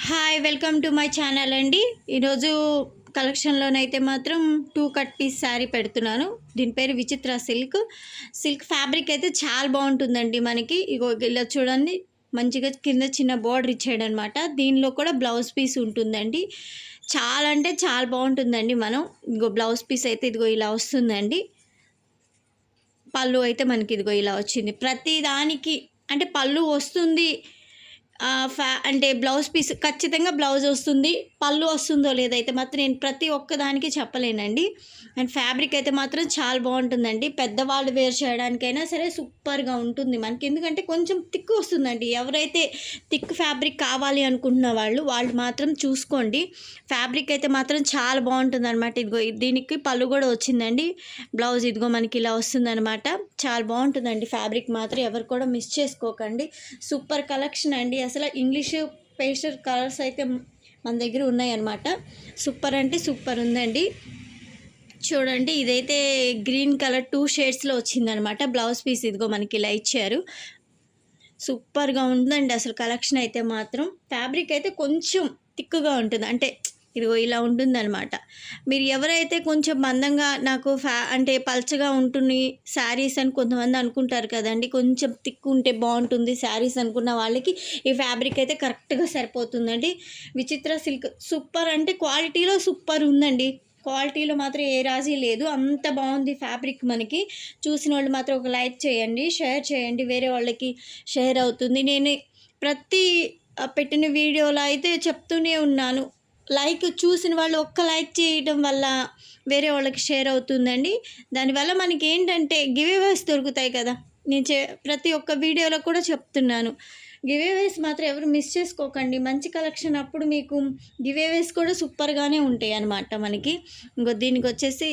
Hi welcome to my channel అండి. ఈరోజు కలెక్షన్లోనైతే మాత్రం 2 కట్ పీస్ శారీ పెడుతున్నాను. దీని పేరు విచిత్ర సిల్క్ ఫ్యాబ్రిక్ అయితే చాలా బాగుంటుందండి. మనకి ఇగో ఇలా చూడండి, మంచిగా కింద చిన్న బోర్డర్ ఇచ్చాడు అనమాట. దీనిలో కూడా బ్లౌజ్ పీస్ ఉంటుందండి. చాలా అంటే చాలా బాగుంటుందండి. మనం ఇగో బ్లౌజ్ పీస్ అయితే ఇదిగో ఇలా వస్తుందండి. పళ్ళు అయితే మనకి ఇదిగో ఇలా వచ్చింది. ప్రతి దానికి అంటే పళ్ళు వస్తుంది, అంటే బ్లౌజ్ పీస్ ఖచ్చితంగా బ్లౌజ్ వస్తుంది. పళ్ళు వస్తుందో లేదైతే మాత్రం నేను ప్రతి ఒక్కదానికి చెప్పలేనండి. అండ్ ఫ్యాబ్రిక్ అయితే మాత్రం చాలా బాగుంటుందండి. పెద్దవాళ్ళు వేర్ చేయడానికైనా సరే సూపర్గా ఉంటుంది మనకి. ఎందుకంటే కొంచెం థిక్ వస్తుందండి. ఎవరైతే థిక్ ఫ్యాబ్రిక్ కావాలి అనుకుంటున్న వాళ్ళు మాత్రం చూసుకోండి. ఫ్యాబ్రిక్ అయితే మాత్రం చాలా బాగుంటుంది అనమాట. ఇదిగో దీనికి పళ్ళు కూడా వచ్చిందండి. బ్లౌజ్ ఇదిగో మనకి ఇలా వస్తుందన్నమాట. చాలా బాగుంటుందండి ఫ్యాబ్రిక్ మాత్రం. ఎవరు కూడా మిస్ చేసుకోకండి. సూపర్ కలెక్షన్ అండి. అసలు ఇంగ్లీష్ పేస్టల్ కలర్స్ అయితే మన దగ్గర ఉన్నాయన్నమాట. సూపర్ అంటే సూపర్ ఉందండి. చూడండి, ఇదైతే గ్రీన్ కలర్ 2 షేడ్స్లో వచ్చిందనమాట. బ్లౌజ్ పీస్ ఇదిగో మనకి ఇలా ఇచ్చారు. సూపర్గా ఉందండి అసలు కలెక్షన్ అయితే మాత్రం. ఫ్యాబ్రిక్ అయితే కొంచెం థిక్గా ఉంటుంది, అంటే ఇదిగో ఇలా ఉంటుందన్నమాట. మీరు ఎవరైతే కొంచెం మందంగా నాకు అంటే పల్చగా ఉంటుంది శారీస్ అని కొంతమంది అనుకుంటారు కదండి, కొంచెం థిక్ ఉంటే బాగుంటుంది శారీస్ అనుకున్న వాళ్ళకి ఈ ఫ్యాబ్రిక్ అయితే కరెక్ట్గా సరిపోతుందండి. విచిత్ర సిల్క్ సూపర్ అంటే క్వాలిటీలో సూపర్ ఉందండి. క్వాలిటీలో మాత్రం ఏ రాజీ లేదు, అంత బాగుంది ఫ్యాబ్రిక్. మనకి చూసిన వాళ్ళు మాత్రం ఒక లైక్ చేయండి, షేర్ చేయండి, వేరే వాళ్ళకి షేర్ అవుతుంది. నేను ప్రతి పెట్టిన వీడియోలో అయితే చెప్తూనే ఉన్నాను, లైక్ చూసిన వాళ్ళు ఒక్క లైక్ చేయడం వల్ల వేరే వాళ్ళకి షేర్ అవుతుందండి. దానివల్ల మనకి ఏంటంటే గివేవేస్ దొరుకుతాయి కదా. నేను ప్రతి ఒక్క వీడియోలో కూడా చెప్తున్నాను, గివేవేస్ మాత్రం ఎవరు మిస్ చేసుకోకండి. మంచి కలెక్షన్ అప్పుడు మీకు గివేవేస్ కూడా సూపర్గానే ఉంటాయి అన్నమాట మనకి. ఇంకో దీనికి వచ్చేసి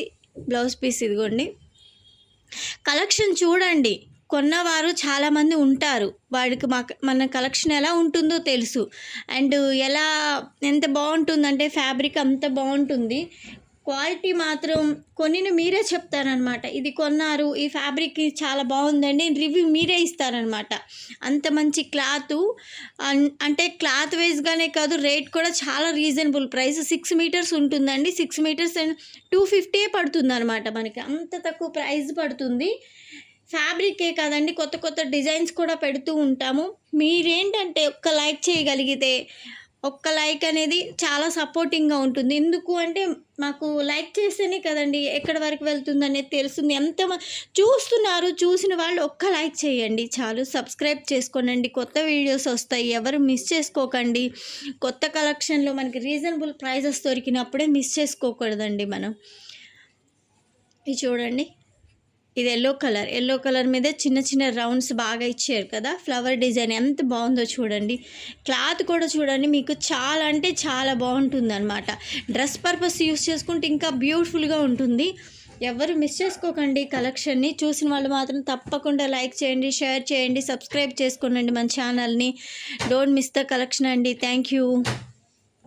బ్లౌజ్ పీస్ ఇదిగోండి. కలెక్షన్ చూడండి, కొన్నవారు చాలామంది ఉంటారు. వాడికి మన కలెక్షన్ ఎలా ఉంటుందో తెలుసు. అండ్ ఎంత బాగుంటుందంటే ఫ్యాబ్రిక్ అంత బాగుంటుంది. క్వాలిటీ మాత్రం కొనిన మీరే చెప్తారనమాట, ఇది కొన్నారు ఈ ఫ్యాబ్రిక్ చాలా బాగుందండి, రివ్యూ మీరే ఇస్తారనమాట. అంత మంచి క్లాత్. అంటే క్లాత్ వైజ్గానే కాదు, రేట్ కూడా చాలా రీజనబుల్ ప్రైస్. 6 మీటర్స్ ఉంటుందండి. 6 మీటర్స్ అండ్ 250 పడుతుంది అనమాట మనకి. అంత తక్కువ ప్రైస్ పడుతుంది. ఫ్యాబ్రికే కాదండి, కొత్త కొత్త డిజైన్స్ కూడా పెడుతూ ఉంటాము. మీరేంటంటే ఒక్క లైక్ చేయగలిగితే, ఒక్క లైక్ అనేది చాలా సపోర్టింగ్గా ఉంటుంది. ఎందుకు అంటే మాకు లైక్ చేస్తేనే కదండి ఎక్కడి వరకు వెళ్తుంది అనేది తెలుస్తుంది. చూస్తున్నారు, చూసిన వాళ్ళు ఒక్క లైక్ చేయండి చాలు. సబ్స్క్రైబ్ చేసుకోనండి, కొత్త వీడియోస్ వస్తాయి, ఎవరు మిస్ చేసుకోకండి. కొత్త కలెక్షన్లో మనకి రీజనబుల్ ప్రైజెస్ దొరికినప్పుడే మిస్ చేసుకోకూడదండి మనం. ఇది చూడండి, ఇది ఎల్లో కలర్ మీద చిన్న చిన్న రౌండ్స్ బాగా ఇచ్చారు కదా. ఫ్లవర్ డిజైన్ ఎంత బాగుందో చూడండి. క్లాత్ కూడా చూడండి, మీకు చాలా అంటే చాలా బాగుంటుంది అనమాట. డ్రెస్ పర్పస్ యూస్ చేసుకుంటే ఇంకా బ్యూటిఫుల్గా ఉంటుంది. ఎవరు మిస్ చేసుకోకండి కలెక్షన్ని. చూసిన వాళ్ళు మాత్రం తప్పకుండా లైక్ చేయండి, షేర్ చేయండి, సబ్స్క్రైబ్ చేసుకోండి మన ఛానల్ని. డోంట్ మిస్ ద కలెక్షన్ అండి. Thank you.